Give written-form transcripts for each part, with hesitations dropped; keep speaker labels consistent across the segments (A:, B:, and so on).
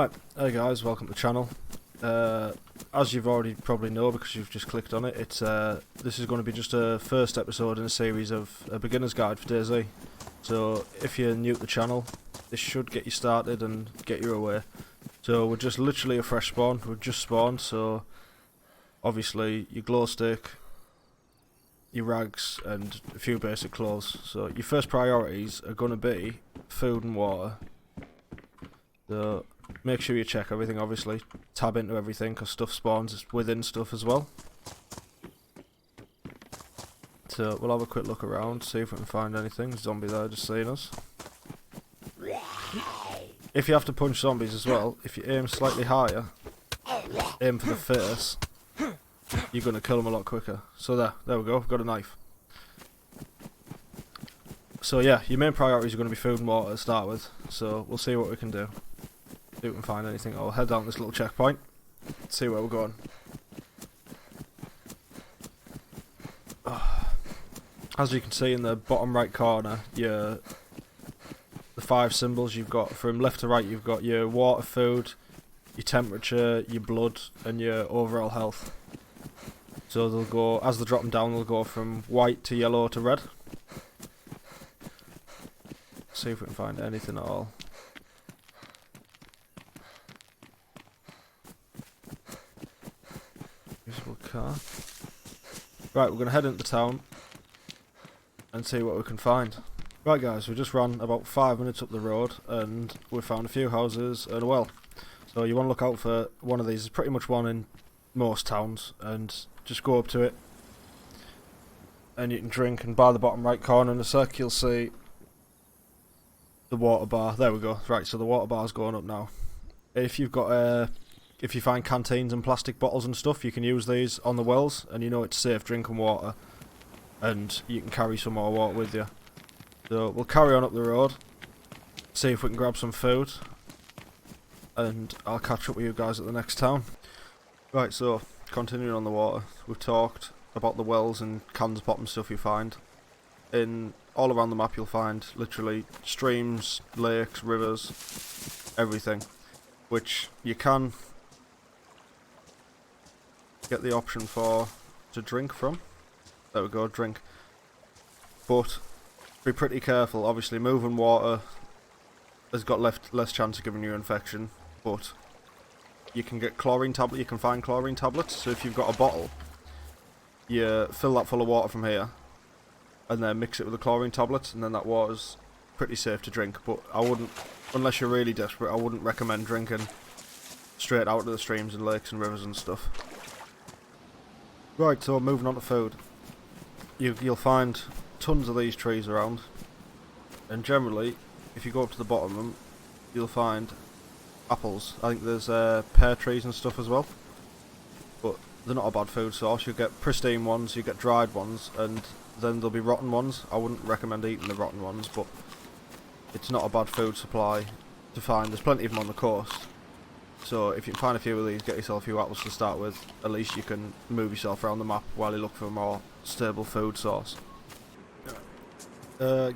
A: Right, hey guys, welcome to the channel. As you've already probably know because you've just clicked on it, this is going to be just a first episode in a series of a beginner's guide for Dayz. So if you're new to the channel, this should get you started and get you away. So we're just literally a fresh spawn, we've just spawned, so obviously your glow stick, your rags and a few basic clothes. So your first priorities are going to be food and water. So make sure you check everything, obviously. Tab into everything because stuff spawns within stuff as well. So we'll have a quick look around, see if we can find anything. Zombie there just seeing us. If you have to punch zombies as well, if you aim slightly higher, aim for the face, you're going to kill them a lot quicker. So there we go, we've got a knife. So yeah, your main priorities are going to be food and water to start with. So we'll see what we can do. See if we can find anything. I'll head down this little checkpoint, see where we're going. As you can see in the bottom right corner, the 5 symbols you've got from left to right. You've got your water, food, your temperature, your blood, and your overall health. So they'll go, as they drop them down, they'll go from white to yellow to red. See if we can find anything at all. Usable car. Right, we're going to head into town and see what we can find. Right guys, we just ran about 5 minutes up the road and we found a few houses and a well. So you want to look out for one of these. There's pretty much one in most towns, and just go up to it and you can drink, and by the bottom right corner in a sec you'll see the water bar. There we go. Right, so the water bar's going up now. If you've got if you find canteens and plastic bottles and stuff, you can use these on the wells, and you know it's safe drinking water, and you can carry some more water with you. So we'll carry on up the road, see if we can grab some food, and I'll catch up with you guys at the next town. Right, so continuing on the water, we've talked about the wells and cans of pop and stuff you find. All around the map you'll find literally streams, lakes, rivers, everything, which you can get the option to drink from. There we go, drink. But be pretty careful. Obviously moving water has got less chance of giving you infection, but you can get chlorine tablet. You can find chlorine tablets. So if you've got a bottle, you fill that full of water from here and then mix it with the chlorine tablets, and then that water's pretty safe to drink. But I wouldn't, unless you're really desperate, I wouldn't recommend drinking straight out of the streams and lakes and rivers and stuff. Right, so moving on to food. You'll find tons of these trees around, and generally if you go up to the bottom of them you'll find apples. I think there's pear trees and stuff as well, but they're not a bad food source. You get pristine ones, you get dried ones, and then there'll be rotten ones. I wouldn't recommend eating the rotten ones, but it's not a bad food supply to find. There's plenty of them on the coast, so if you can find a few of these, get yourself a few apples to start with. At least you can move yourself around the map while you look for a more stable food source.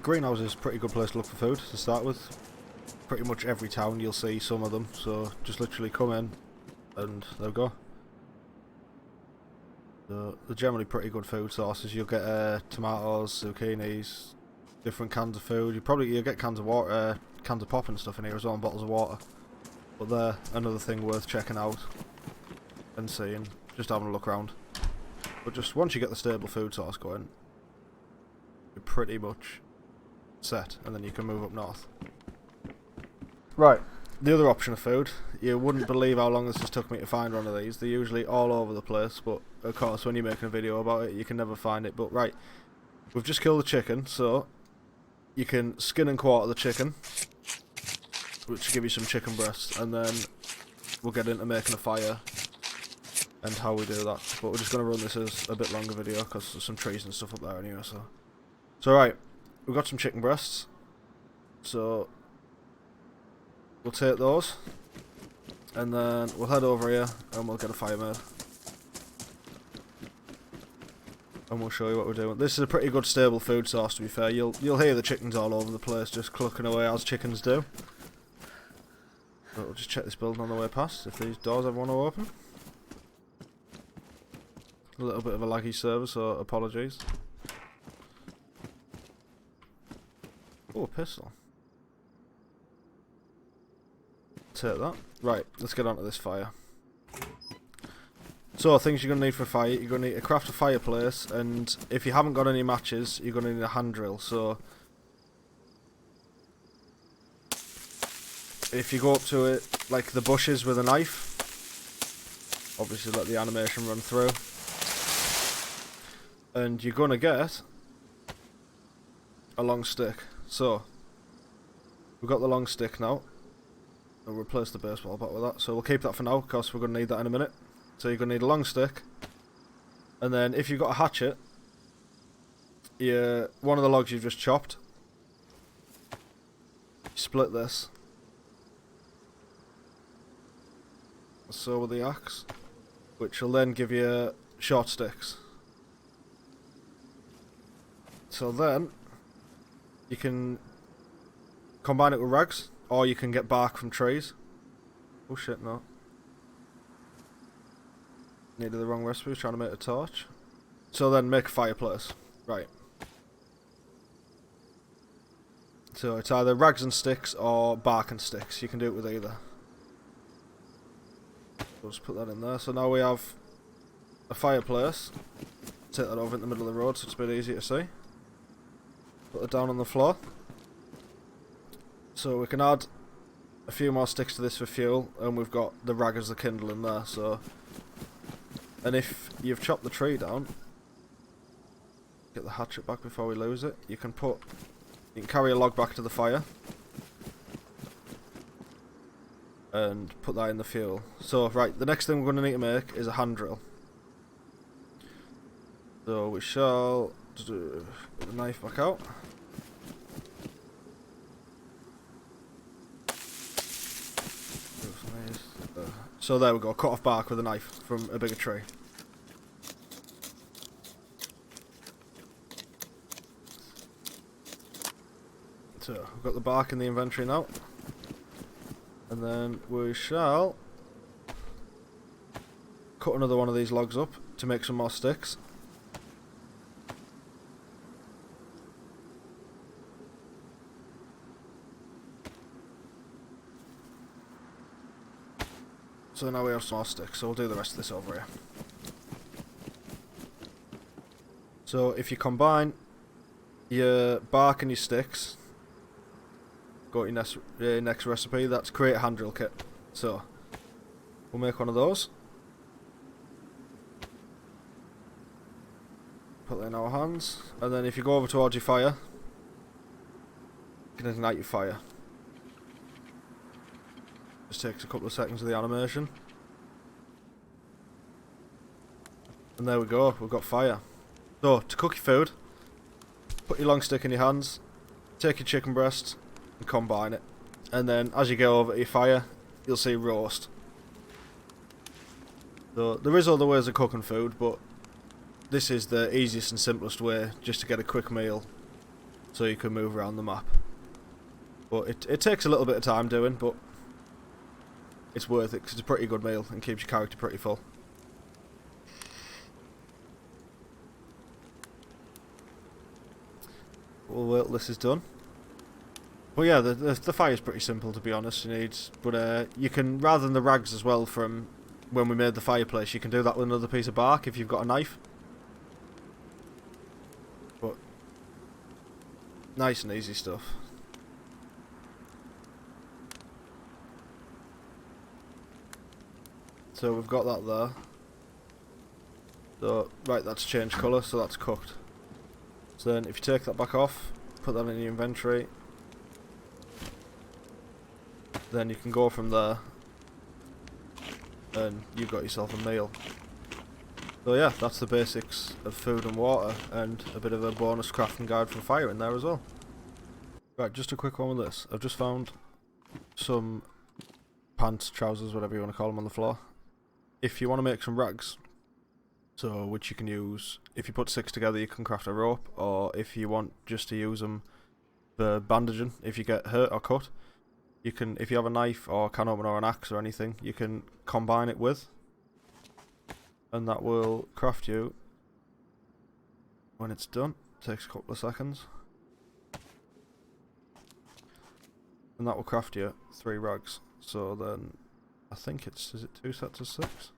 A: Greenhouse is a pretty good place to look for food to start with. Pretty much every town you'll see some of them, so just literally come in and there we go. So they're generally pretty good food sources. You'll get tomatoes, zucchinis, different cans of food. You'll get cans of water, cans of pop and stuff in here as well, and bottles of water. But they're another thing worth checking out and seeing, just having a look around. But just once you get the stable food source going, you're pretty much set, and then you can move up north. Right, the other option of food, you wouldn't believe how long this has took me to find one of these. They're usually all over the place, but of course when you're making a video about it you can never find it. But right, we've just killed the chicken, so you can skin and quarter the chicken, which will give you some chicken breasts, and then we'll get into making a fire and how we do that. But we're just going to run this as a bit longer video because there's some trees and stuff up there anyway. So right, we've got some chicken breasts, so we'll take those and then we'll head over here and we'll get a fire made, and we'll show you what we're doing. This is a pretty good stable food source, to be fair. You'll hear the chickens all over the place just clucking away as chickens do. But we'll we'll just check this building on the way past, if these doors ever want to open. A little bit of a laggy server, so apologies. Oh, a pistol. Take that. Right, let's get on to this fire. So, things you're going to need for a fire. You're going to need to craft a fireplace, and if you haven't got any matches, you're going to need a hand drill. So, if you go up to it, like the bushes with a knife, obviously let the animation run through, and you're going to get a long stick. So, we've got the long stick now. We'll replace the baseball bat with that. So we'll keep that for now, because we're going to need that in a minute. So you're going to need a long stick. And then if you've got a hatchet, one of the logs you've just chopped, you split this. So with the axe, which will then give you short sticks. So then, you can combine it with rags, or you can get bark from trees. Oh shit, no. Needed the wrong recipe, was trying to make a torch. So then make a fireplace. Right. So it's either rags and sticks or bark and sticks. You can do it with either. We'll just put that in there. So now we have a fireplace. Take that over in the middle of the road so it's a bit easier to see. Put it down on the floor. So we can add a few more sticks to this for fuel, and we've got the rag as the kindle in there. So, and if you've chopped the tree down, get the hatchet back before we lose it. You can carry a log back to the fire and put that in the fuel. So right, the next thing we're going to need to make is a hand drill. So we shall get the knife back out. So there we go, cut off bark with a knife from a bigger tree. So we've got the bark in the inventory now. And then we shall cut another one of these logs up to make some more sticks. So now we have some more sticks, so we'll do the rest of this over here. So if you combine your bark and your sticks, go to your next recipe, that's create a hand drill kit. So we'll make one of those. Put that in our hands, and then if you go over towards your fire, you can ignite your fire. Just takes a couple of seconds of the animation. And there we go, we've got fire. So, to cook your food, put your long stick in your hands, take your chicken breast, and combine it. And then, as you go over to your fire, you'll see roast. So, there is other ways of cooking food, but this is the easiest and simplest way just to get a quick meal so you can move around the map. But it takes a little bit of time doing, but it's worth it because it's a pretty good meal and keeps your character pretty full. We'll wait till this is done. Well, yeah, the fire's pretty simple, to be honest. You can, rather than the rags as well from when we made the fireplace, you can do that with another piece of bark if you've got a knife. But nice and easy stuff. So we've got that there. So, right, that's changed colour, so that's cooked. So then if you take that back off, put that in your inventory, then you can go from there and you've got yourself a meal. So yeah, that's the basics of food and water, and a bit of a bonus crafting guide for fire in there as well. Right, just a quick one with this. I've just found some pants, trousers, whatever you want to call them, on the floor. If you want to make some rags, so which you can use, if you put 6 together you can craft a rope, or if you want just to use them for bandaging if you get hurt or cut, you can, if you have a knife or a can opener or an axe or anything, you can combine it with, and that will craft you, when it's done, takes a couple of seconds, and that will craft you 3 rags. So then, I think it's, is it 2 sets of 6?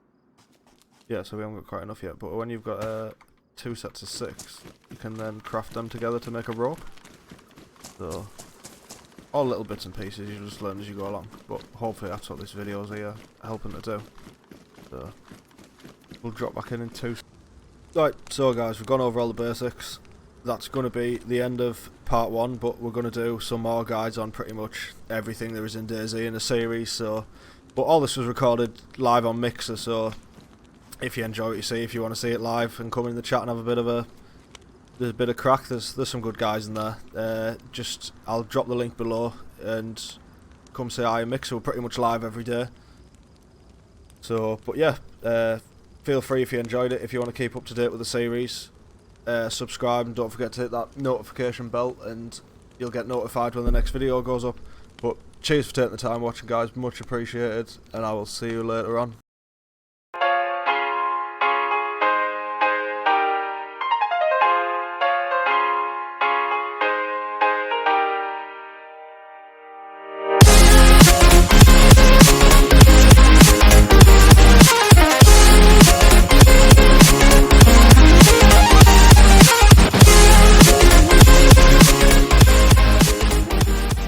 A: Yeah, so we haven't got quite enough yet, but when you've got 2 sets of 6, you can then craft them together to make a rope. So, all little bits and pieces, you just learn as you go along, but hopefully that's what this video is here helping to do. So, we'll drop back in 2. Right, so guys, we've gone over all the basics. That's going to be the end of part 1, but we're going to do some more guides on pretty much everything there is in DayZ in the series. So, but all this was recorded live on Mixer, so if you enjoy what you see, if you want to see it live and come in the chat and have a bit of crack, there's some good guys in there. Just I'll drop the link below and come say hi in Mixer. We're pretty much live every day. So, but yeah, feel free if you enjoyed it. If you want to keep up to date with the series, subscribe and don't forget to hit that notification bell, and you'll get notified when the next video goes up. But cheers for taking the time watching, guys. Much appreciated, and I will see you later on.